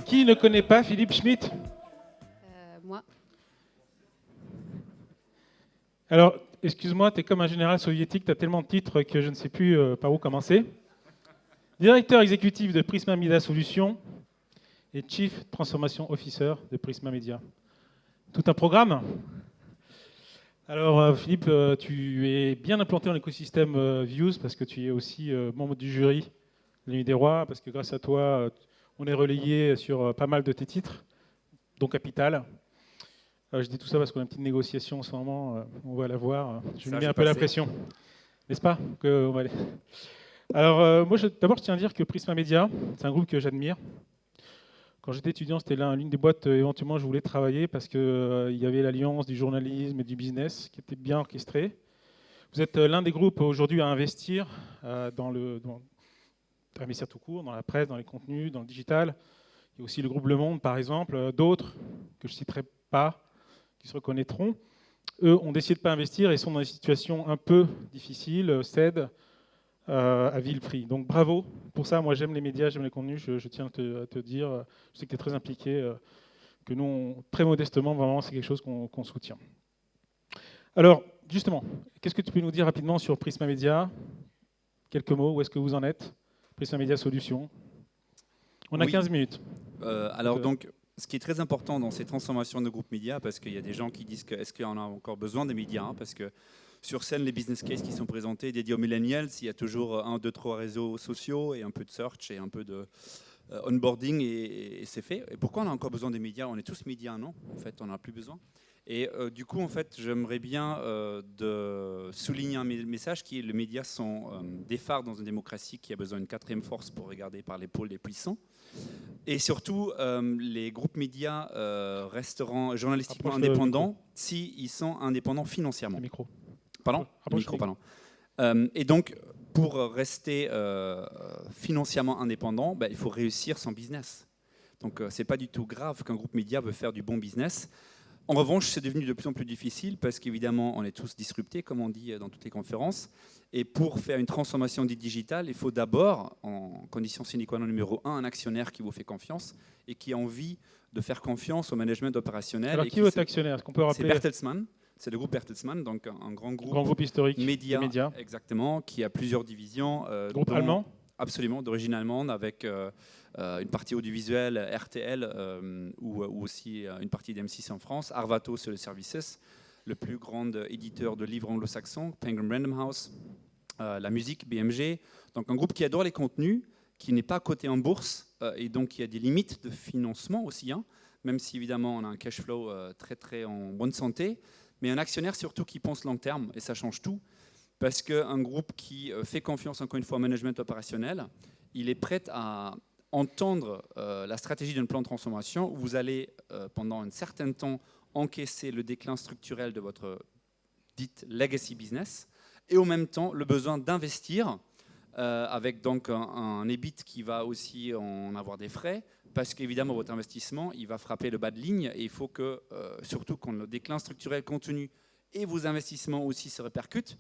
Qui ne connaît pas Philippe Schmitt? Moi. Alors, excuse-moi, tu es comme un général soviétique, tu as tellement de titres que je ne sais plus par où commencer. Directeur exécutif de Prisma Media Solutions et Chief Transformation Officer de Prisma Media. Tout un programme. Alors, Philippe, tu es bien implanté dans l'écosystème Views parce que tu es aussi membre du jury de la Nuit des Rois, parce que grâce à toi, on est relayé sur pas mal de tes titres, dont Capital. Je dis tout ça parce qu'on a une petite négociation en ce moment, on va la voir. Je lui mets un peu la pression, n'est-ce pas que on va aller. Alors, moi, d'abord, je tiens à dire que Prisma Media, c'est un groupe que j'admire. Quand j'étais étudiant, c'était l'une des boîtes éventuellement je voulais travailler parce qu'il y avait l'alliance du journalisme et du business qui était bien orchestrée. Vous êtes l'un des groupes aujourd'hui à investir investir tout court, dans la presse, dans les contenus, dans le digital. Il y a aussi le groupe Le Monde, par exemple, d'autres que je ne citerai pas, qui se reconnaîtront. Eux ont décidé de ne pas investir et sont dans des situations un peu difficiles, cèdent à vil prix. Donc bravo pour ça. Moi, j'aime les médias, j'aime les contenus. Je tiens à te dire, je sais que tu es très impliqué, que nous, très modestement, vraiment, c'est quelque chose qu'on soutient. Alors, justement, qu'est-ce que tu peux nous dire rapidement sur Prisma Media? Quelques mots, où est-ce que vous en êtes? Prisma Media Solutions. On a 15 minutes. Alors donc, ce qui est très important dans ces transformations de groupes médias, parce qu'il y a des gens qui disent que est-ce qu'il y en a encore besoin des médias, hein, parce que sur scène, les business cases qui sont présentés dédiés aux millennials, il y a toujours 1, 2, 3 réseaux sociaux et un peu de search et un peu de onboarding et c'est fait. Et pourquoi on a encore besoin des médias? On est tous médias, non? En fait, on n'en a plus besoin. Et du coup, en fait, j'aimerais bien de souligner un message qui est les médias sont des phares dans une démocratie qui a besoin d'une quatrième force pour regarder par l'épaule des puissants. Et surtout, les groupes médias resteront journalistiquement indépendants s'ils sont indépendants financièrement. Le micro. Pardon? Le micro, pardon. Et donc, pour rester financièrement indépendant, il faut réussir son business. Donc, ce n'est pas du tout grave qu'un groupe média veut faire du bon business. En revanche, c'est devenu de plus en plus difficile parce qu'évidemment, on est tous disruptés, comme on dit dans toutes les conférences. Et pour faire une transformation dite digitale, il faut d'abord, en condition sine qua non numéro 1, un actionnaire qui vous fait confiance et qui a envie de faire confiance au management opérationnel. Alors, qui est votre actionnaire? Est-ce qu'on peut rappeler? C'est Bertelsmann. C'est le groupe Bertelsmann, donc un grand groupe historique média, exactement, qui a plusieurs divisions. Groupe allemand? Absolument, d'origine allemande, avec une partie audiovisuelle, RTL, ou aussi une partie d'M6 en France. Arvato, c'est le Services, le plus grand éditeur de livres anglo-saxons, Penguin Random House, la musique, BMG. Donc un groupe qui adore les contenus, qui n'est pas coté en bourse, et donc il y a des limites de financement aussi, hein, même si évidemment on a un cash flow très très en bonne santé, mais un actionnaire surtout qui pense long terme, et ça change tout. Parce qu'un groupe qui fait confiance, encore une fois, au management opérationnel, il est prêt à entendre la stratégie d'un plan de transformation où vous allez, pendant un certain temps, encaisser le déclin structurel de votre dite legacy business et au même temps le besoin d'investir avec donc un EBIT qui va aussi en avoir des frais parce qu'évidemment, votre investissement, il va frapper le bas de ligne et il faut que, surtout quand le déclin structurel continue et vos investissements aussi se répercutent,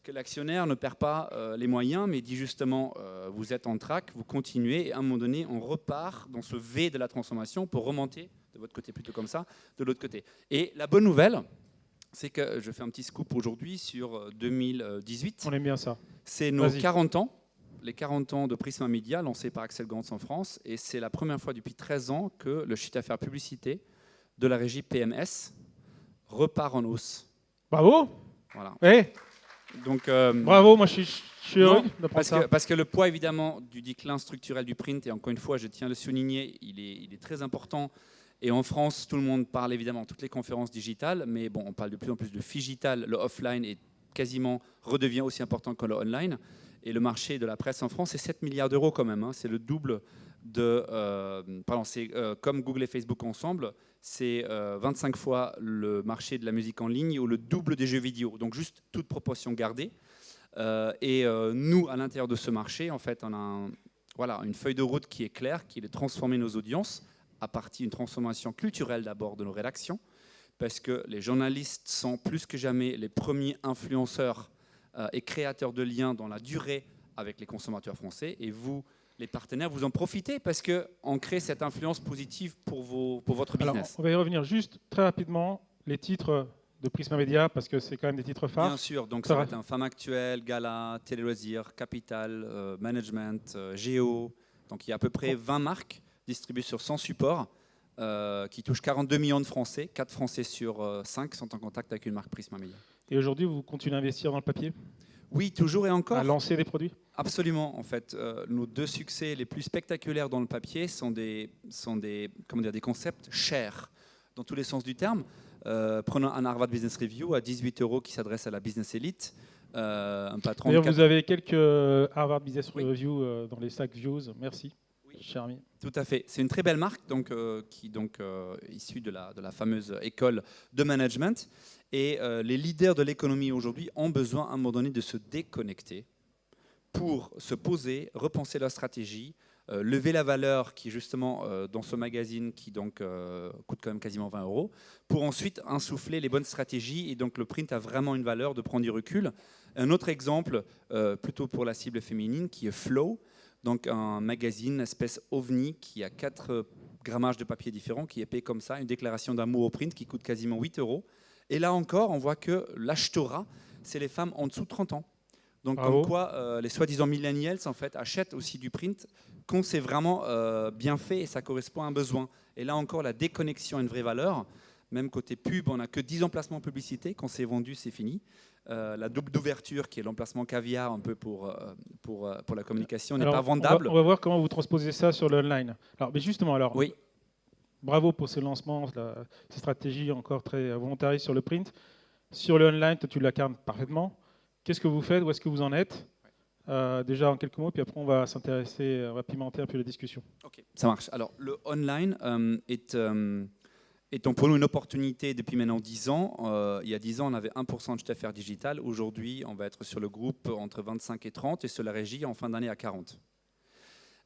que l'actionnaire ne perd pas les moyens, mais dit justement, vous êtes en track, vous continuez, et à un moment donné, on repart dans ce V de la transformation pour remonter, de votre côté plutôt comme ça, de l'autre côté. Et la bonne nouvelle, c'est que je fais un petit scoop aujourd'hui sur 2018. On aime bien ça. C'est nos 40 ans, les 40 ans de Prisma Media, lancé par Axel Gantz en France, et c'est la première fois depuis 13 ans que le chiffre d'affaires publicité de la régie PMS repart en hausse. Bravo. Voilà. Hey. Donc, bravo, moi je suis heureux d'apprendre ça. Parce que le poids évidemment du déclin structurel du print, et encore une fois je tiens à le souligner, il est très important. Et en France, tout le monde parle évidemment toutes les conférences digitales, mais bon, on parle de plus en plus de figital, le offline est quasiment redevient aussi important que le online. Et le marché de la presse en France, c'est 7 milliards d'euros quand même, hein, c'est le double de... c'est comme Google et Facebook ensemble, c'est 25 fois le marché de la musique en ligne ou le double des jeux vidéo. Donc juste toute proportion gardée. Nous, à l'intérieur de ce marché, en fait, on a une feuille de route qui est claire, qui est de transformer nos audiences à partir d'une transformation culturelle d'abord de nos rédactions, parce que les journalistes sont plus que jamais les premiers influenceurs et créateurs de liens dans la durée avec les consommateurs français. Et vous, les partenaires, vous en profitez parce qu'on crée cette influence positive pour votre Alors, business. on va y revenir juste très rapidement, les titres de Prisma Media, parce que c'est quand même des titres phares. Bien sûr, donc ça va être un Femme Actuelle, Gala, Télé Loisirs, Capital, Management, Géo. Donc il y a à peu près 20 marques distribuées sur 100 supports qui touchent 42 millions de Français. 4 Français sur 5 sont en contact avec une marque Prisma Media. Et aujourd'hui, vous continuez à investir dans le papier, Oui, toujours et encore. à lancer des produits? Absolument. En fait, nos 2 succès les plus spectaculaires dans le papier sont des concepts chers, dans tous les sens du terme. Prenons un Harvard Business Review à 18 € qui s'adresse à la business elite. Un patron D'ailleurs, vous avez quelques Harvard Business Oui. Review dans les sacs Views. Merci, Oui. cher ami. Tout à fait. C'est une très belle marque qui est issue de la fameuse école de management. Et les leaders de l'économie aujourd'hui ont besoin à un moment donné de se déconnecter pour se poser, repenser leur stratégie, lever la valeur qui est justement dans ce magazine qui donc coûte quand même quasiment 20 €, pour ensuite insuffler les bonnes stratégies. Et donc le print a vraiment une valeur de prendre du recul. Un autre exemple, plutôt pour la cible féminine, qui est Flow, donc un magazine espèce ovni qui a 4 grammages de papier différents, qui est payé comme ça, une déclaration d'amour au print qui coûte quasiment 8 €. Et là encore, on voit que l'achetora, c'est les femmes en dessous de 30 ans. Donc, Bravo. comme quoi, les soi-disant millennials, en fait, achètent aussi du print quand c'est vraiment bien fait et ça correspond à un besoin. Et là encore, la déconnexion a une vraie valeur. Même côté pub, on n'a que 10 emplacements publicités. Quand c'est vendu, c'est fini. La double d'ouverture, qui est l'emplacement caviar un peu pour la communication, n'est Alors, pas vendable. On va voir comment vous transposez ça sur l'online. Alors, mais justement, alors, Oui. bravo pour ces lancements, ces stratégies encore très volontaristes sur le print. Sur le online, toi, tu l'incarnes parfaitement. Qu'est-ce que vous faites? Où est-ce que vous en êtes? Déjà en quelques mots, puis après on va s'intéresser, on va pimenter un peu la discussion. Ok, ça marche. Alors, le online étant pour nous une opportunité depuis maintenant 10 ans. Il y a 10 ans, on avait 1% de chiffre d'affaires digital. Aujourd'hui, on va être sur le groupe entre 25 et 30 et sur la régie en fin d'année à 40.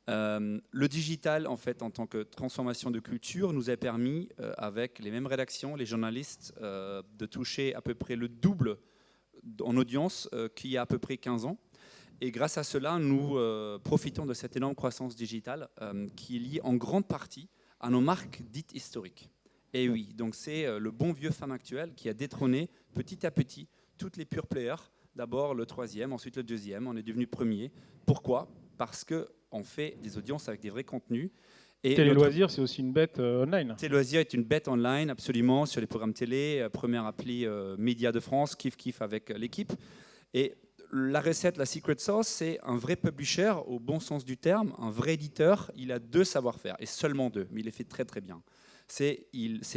Le digital, en fait, en tant que transformation de culture, nous a permis, avec les mêmes rédactions, les journalistes, de toucher à peu près le double en audience qu'il y a à peu près 15 ans. Et grâce à cela, nous profitons de cette énorme croissance digitale qui est liée en grande partie à nos marques dites historiques. Et oui, donc c'est le bon vieux Femme Actuelle qui a détrôné petit à petit toutes les pure players. D'abord le 3e, ensuite le 2e, on est devenu premier. Pourquoi? Parce qu'on fait des audiences avec des vrais contenus. Télé Loisirs, c'est aussi une bête online. Télé Loisirs est une bête online, absolument, sur les programmes télé, première appli média de France, kiff avec l'équipe. Et la recette, la secret sauce, c'est un vrai publisher au bon sens du terme, un vrai éditeur. Il a 2 savoir-faire, et seulement 2, mais il les fait très très bien. C'est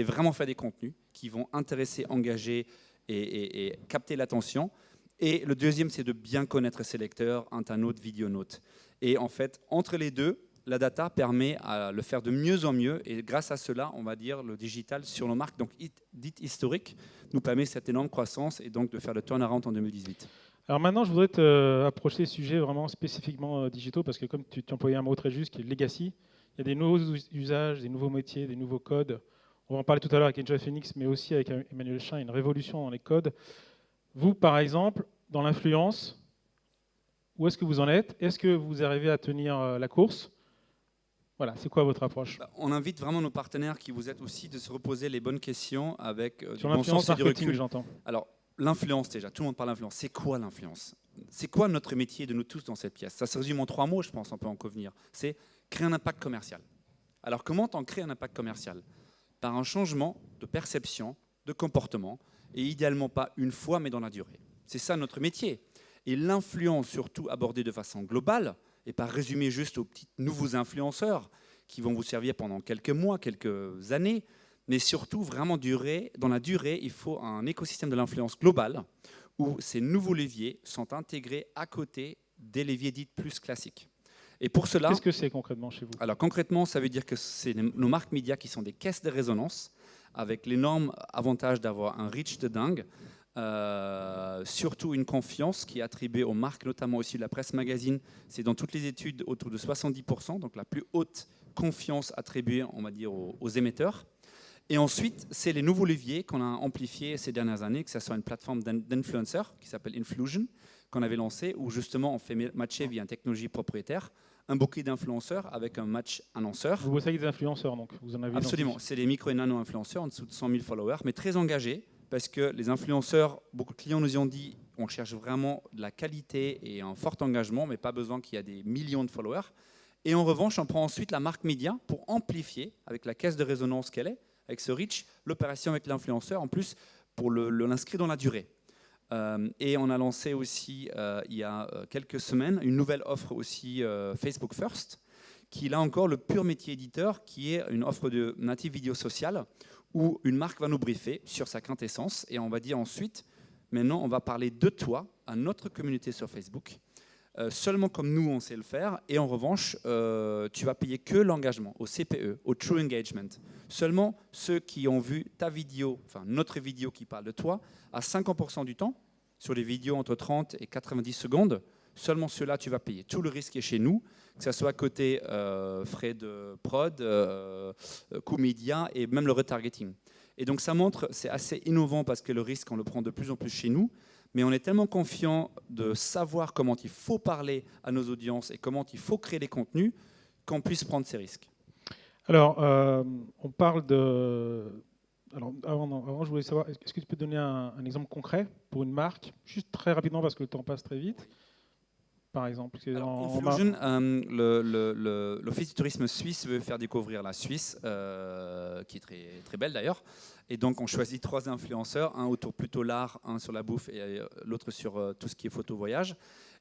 vraiment faire des contenus qui vont intéresser, engager et capter l'attention. Et le 2e, c'est de bien connaître ses lecteurs, internautes, vidéonautes. Et en fait, entre les deux, la data permet à le faire de mieux en mieux. Et grâce à cela, on va dire, le digital sur nos marques, donc dites historiques, nous permet cette énorme croissance et donc de faire le turnaround en 2018. Alors maintenant, je voudrais approcher les sujets vraiment spécifiquement digitaux, parce que comme tu employais un mot très juste, qui est legacy, il y a des nouveaux usages, des nouveaux métiers, des nouveaux codes. On va en parler tout à l'heure avec Enjoy Phoenix, mais aussi avec Emmanuel Chin, une révolution dans les codes. Vous, par exemple, dans l'influence, où est-ce que vous en êtes? Est-ce que vous arrivez à tenir la course? Voilà, c'est quoi votre approche? On invite vraiment nos partenaires qui vous êtes aussi de se reposer les bonnes questions avec Sur du bon l'influence sens et du marketing, recul. j'entends. Alors, l'influence déjà, tout le monde parle d'influence. C'est quoi l'influence? C'est quoi notre métier de nous tous dans cette pièce? Ça se résume en 3 mots, je pense, on peut en convenir. C'est créer un impact commercial. Alors, comment on crée un impact commercial? Par un changement de perception, de comportement, et idéalement pas une fois, mais dans la durée. C'est ça notre métier. Et l'influence, surtout abordée de façon globale, et pas résumée juste aux petits nouveaux influenceurs qui vont vous servir pendant quelques mois, quelques années, mais surtout vraiment dans la durée, il faut un écosystème de l'influence globale où ces nouveaux leviers sont intégrés à côté des leviers dits plus classiques. Et pour cela, qu'est-ce que c'est concrètement chez vous? Alors concrètement, ça veut dire que c'est nos marques médias qui sont des caisses de résonance, avec l'énorme avantage d'avoir un reach de dingue, surtout une confiance qui est attribuée aux marques, notamment aussi de la presse magazine. C'est dans toutes les études autour de 70%, donc la plus haute confiance attribuée, on va dire, aux émetteurs. Et ensuite, c'est les nouveaux leviers qu'on a amplifiés ces dernières années, que ce soit une plateforme d'influenceurs qui s'appelle Influsion, qu'on avait lancée, où justement on fait matcher via une technologie propriétaire un bouquet d'influenceurs avec un match annonceur. Vous bossez avec des influenceurs, donc vous en avez Absolument, c'est des micro et nano-influenceurs en dessous de 100 000 followers, mais très engagés, parce que les influenceurs, beaucoup de clients nous ont dit, on cherche vraiment de la qualité et un fort engagement, mais pas besoin qu'il y ait des millions de followers. Et en revanche, on prend ensuite la marque média pour amplifier, avec la caisse de résonance qu'elle est, avec ce reach, l'opération avec l'influenceur, en plus pour l'inscrire dans la durée. Et on a lancé aussi, il y a quelques semaines, une nouvelle offre aussi Facebook First, qui est là encore le pur métier éditeur, qui est une offre de native vidéo sociale, où une marque va nous briefer sur sa quintessence, et on va dire ensuite, maintenant on va parler de toi à notre communauté sur Facebook, seulement comme nous on sait le faire, et en revanche, tu vas payer que l'engagement, au CPE, au True Engagement. Seulement ceux qui ont vu ta vidéo, enfin notre vidéo qui parle de toi, à 50% du temps, sur les vidéos entre 30 et 90 secondes, seulement ceux-là tu vas payer. Tout le risque est chez nous, que ce soit côté frais de prod, coûts médias et même le retargeting. Et donc ça montre, c'est assez innovant parce que le risque, on le prend de plus en plus chez nous, mais on est tellement confiant de savoir comment il faut parler à nos audiences et comment il faut créer les contenus qu'on puisse prendre ces risques. Alors, on parle de... Alors, avant, je voulais savoir, est-ce que tu peux donner un exemple concret pour une marque, juste très rapidement parce que le temps passe très vite, par exemple. Confusion, l'Office du tourisme suisse veut faire découvrir la Suisse, qui est très, très belle d'ailleurs. Et donc, on choisit 3 influenceurs, un autour plutôt l'art, un sur la bouffe et l'autre sur tout ce qui est photo-voyage.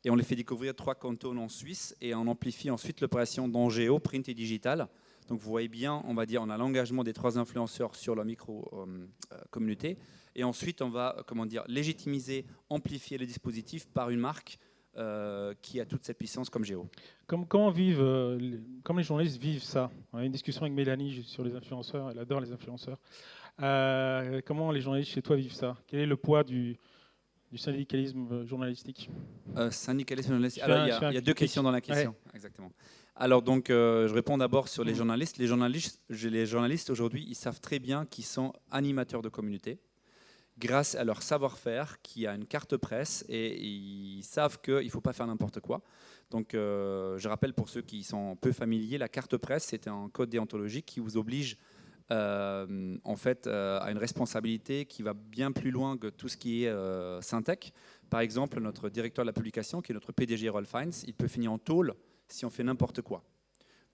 Et on les fait découvrir 3 cantons en Suisse et on amplifie ensuite l'opération d'Angéo, print et digital. Donc, vous voyez bien, on va dire, on a l'engagement des 3 influenceurs sur la micro-communauté. Et ensuite, on va, comment dire, légitimiser, amplifier le dispositif par une marque qui a toute cette puissance comme Géo. Comment les journalistes vivent ça? On a eu une discussion avec Mélanie sur les influenceurs, elle adore les influenceurs. Comment les journalistes chez toi vivent ça? Quel est le poids du syndicalisme journalistique? Syndicalisme journalistique. Alors, il y a 2 questions dans la question. Ouais. Exactement. Alors, donc, je réponds d'abord sur les journalistes. Les journalistes aujourd'hui, ils savent très bien qu'ils sont animateurs de communauté, grâce à leur savoir-faire, qui a une carte presse, et ils savent qu'il ne faut pas faire n'importe quoi. Donc, je rappelle pour ceux qui sont peu familiers, la carte presse, c'est un code déontologique qui vous oblige en fait, à une responsabilité qui va bien plus loin que tout ce qui est Syntec. Par exemple, notre directeur de la publication, qui est notre PDG Rolf Heinz, il peut finir en tôle si on fait n'importe quoi.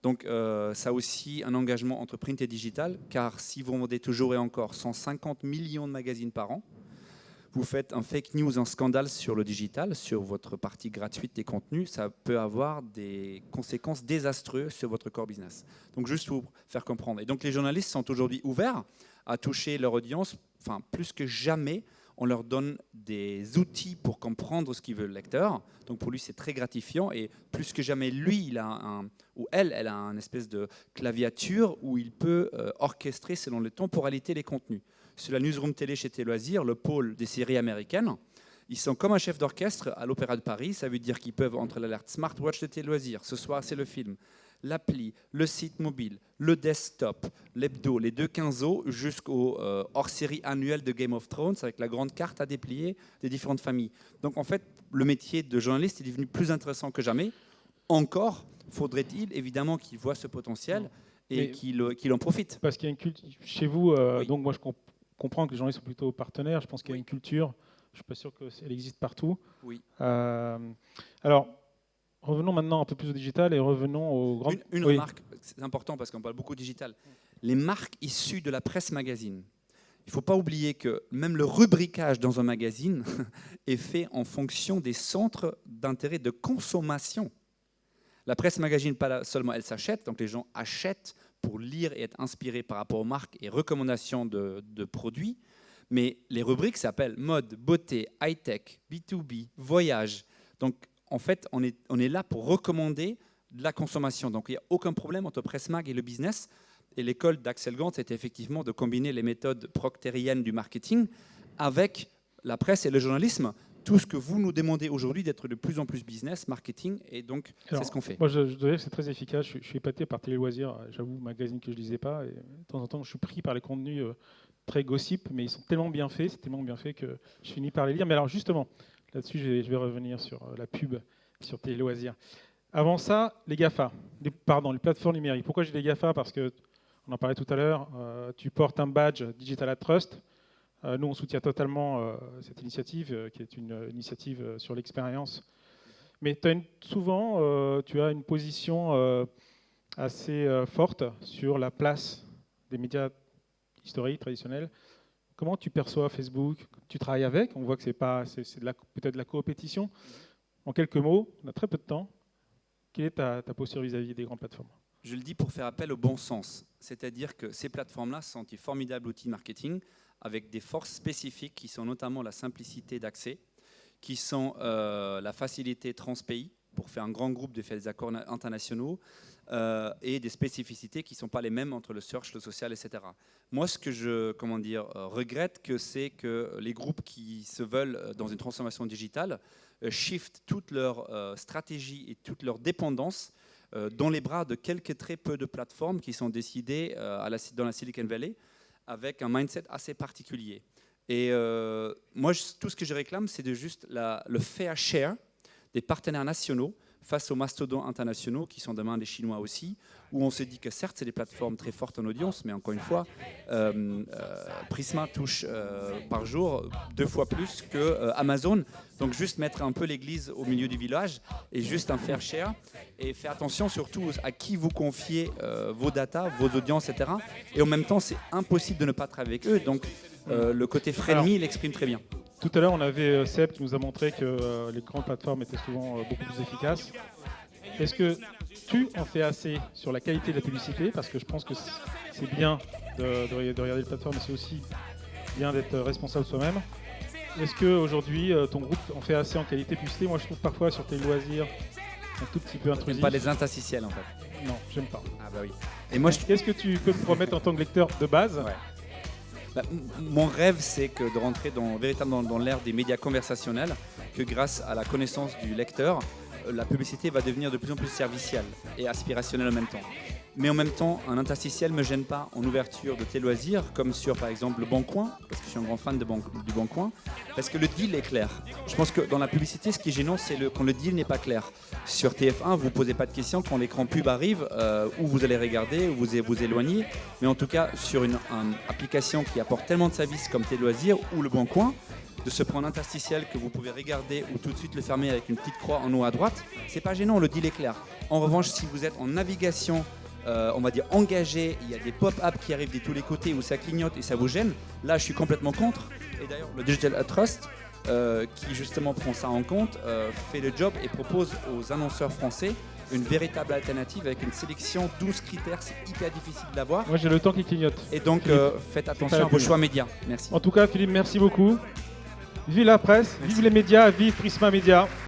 Donc, ça a aussi un engagement entre print et digital, car si vous vendez toujours et encore 150 millions de magazines par an, vous faites un fake news, un scandale sur le digital, sur votre partie gratuite des contenus, ça peut avoir des conséquences désastreuses sur votre core business. Donc, juste pour faire comprendre. Et donc, les journalistes sont aujourd'hui ouverts à toucher leur audience, enfin, plus que jamais. On leur donne des outils pour comprendre ce qu'il veut le lecteur. Donc pour lui, c'est très gratifiant. Et plus que jamais, lui, elle a une espèce de claviature où il peut orchestrer selon les temporalités les contenus. Sur la newsroom télé chez Téloisirs, le pôle des séries américaines, ils sont comme un chef d'orchestre à l'Opéra de Paris. Ça veut dire qu'ils peuvent, entre l'alerte Smartwatch de Téloisirs, ce soir c'est le film, l'appli, le site mobile, le desktop, l'hebdo, les 2 quinzos, jusqu'au hors-série annuel de Game of Thrones, avec la grande carte à déplier des différentes familles. Donc en fait, le métier de journaliste est devenu plus intéressant que jamais. Encore faudrait-il évidemment qu'il voit ce potentiel et qu'il en profite. Parce qu'il y a une culture chez vous, Oui. donc moi je comprends que les journalistes sont plutôt partenaires, je pense qu'il y a une culture, je ne suis pas sûr qu'elle existe partout. Oui. Alors, revenons maintenant un peu plus au digital et revenons au grand... Une remarque, c'est important parce qu'on parle beaucoup digital. Les marques issues de la presse magazine. Il ne faut pas oublier que même le rubricage dans un magazine est fait en fonction des centres d'intérêt de consommation. La presse magazine, pas seulement elle s'achète, donc les gens achètent pour lire et être inspirés par rapport aux marques et recommandations de produits, mais les rubriques s'appellent mode, beauté, high-tech, B2B, voyage. Donc, en fait, on est là pour recommander de la consommation. Donc, il n'y a aucun problème entre presse mag et le business. Et l'école d'Axel Gant, c'était effectivement de combiner les méthodes proctériennes du marketing avec la presse et le journalisme. Tout ce que vous nous demandez aujourd'hui d'être de plus en plus business, marketing, et donc c'est ce qu'on fait. Moi, je dois dire que c'est très efficace. Je suis épaté par Télé Loisirs, j'avoue, magazine que je ne lisais pas. Et de temps en temps, je suis pris par les contenus très gossip, mais ils sont tellement bien faits, c'est tellement bien fait que je finis par les lire. Mais alors justement, là-dessus, je vais revenir sur la pub, sur Télé Loisirs. Avant ça, les GAFA, les plateformes numériques. Pourquoi j'ai les GAFA? Parce que, on en parlait tout à l'heure, tu portes un badge Digital at Trust. Nous, on soutient totalement cette initiative, qui est une initiative sur l'expérience. Mais souvent, tu as une position assez forte sur la place des médias historiques, traditionnels. Comment tu perçois Facebook? Tu travailles avec? On voit que c'est peut-être de la coopétition. En quelques mots, on a très peu de temps. Quelle est ta posture vis-à-vis des grandes plateformes? Je le dis pour faire appel au bon sens. C'est-à-dire que ces plateformes-là sont des formidables outils de marketing avec des forces spécifiques qui sont notamment la simplicité d'accès, qui sont la facilité transpays pour faire un grand groupe de faire des accords internationaux et des spécificités qui ne sont pas les mêmes entre le search, le social, etc. Moi, ce que je regrette, c'est que les groupes qui se veulent dans une transformation digitale shiftent toute leur stratégie et toute leur dépendance dans les bras de quelques très peu de plateformes qui sont décidées dans la Silicon Valley avec un mindset assez particulier. Et moi, tout ce que je réclame, c'est juste le fair share des partenaires nationaux face aux mastodontes internationaux qui sont demain des Chinois aussi, où on se dit que certes, c'est des plateformes très fortes en audience, mais encore une fois, Prisma touche par jour 2 fois plus que Amazon. Donc juste mettre un peu l'église au milieu du village et juste un fair share et faire attention surtout à qui vous confiez vos data, vos audiences, etc. Et en même temps, c'est impossible de ne pas travailler avec eux. Donc le côté friendly, il l'exprime très bien. Tout à l'heure, on avait Seb qui nous a montré que les grandes plateformes étaient souvent beaucoup plus efficaces. Est-ce que tu en fais assez sur la qualité de la publicité? Parce que je pense que c'est bien de regarder les plateformes, mais c'est aussi bien d'être responsable soi-même. Est-ce qu'aujourd'hui, ton groupe en fait assez en qualité de publicité? Moi, je trouve parfois sur tes loisirs un tout petit peu intrusif. Pas les interstitiels, en fait. Non, j'aime pas. Ah bah oui. Et moi, Qu'est-ce que tu peux me promettre en tant que lecteur de base? Ouais. Mon rêve, c'est de rentrer véritablement dans l'ère des médias conversationnels, que grâce à la connaissance du lecteur, la publicité va devenir de plus en plus servicielle et aspirationnelle en même temps. Mais en même temps, un interstitiel ne me gêne pas en ouverture de tes loisirs, comme sur par exemple Le Bon Coin, parce que je suis un grand fan du Bon Coin, parce que le deal est clair. Je pense que dans la publicité, ce qui est gênant, c'est quand le deal n'est pas clair. Sur TF1, vous ne posez pas de questions quand l'écran pub arrive, où vous allez regarder, où vous éloignez. Mais en tout cas, sur une application qui apporte tellement de services comme tes loisirs ou Le Bon Coin, de se prendre un interstitiel que vous pouvez regarder ou tout de suite le fermer avec une petite croix en haut à droite, c'est pas gênant, le deal est clair. En revanche, si vous êtes en navigation, on va dire engagé, il y a des pop-up qui arrivent de tous les côtés où ça clignote et ça vous gêne, là je suis complètement contre. Et d'ailleurs, le Digital Trust, qui justement prend ça en compte, fait le job et propose aux annonceurs français une véritable alternative avec une sélection 12 critères, c'est hyper difficile d'avoir. Moi j'ai le temps qui clignote. Et donc faites attention à vos choix médias. Merci. En tout cas, Philippe, merci beaucoup. Vive la presse, vive les médias, vive Prisma Média.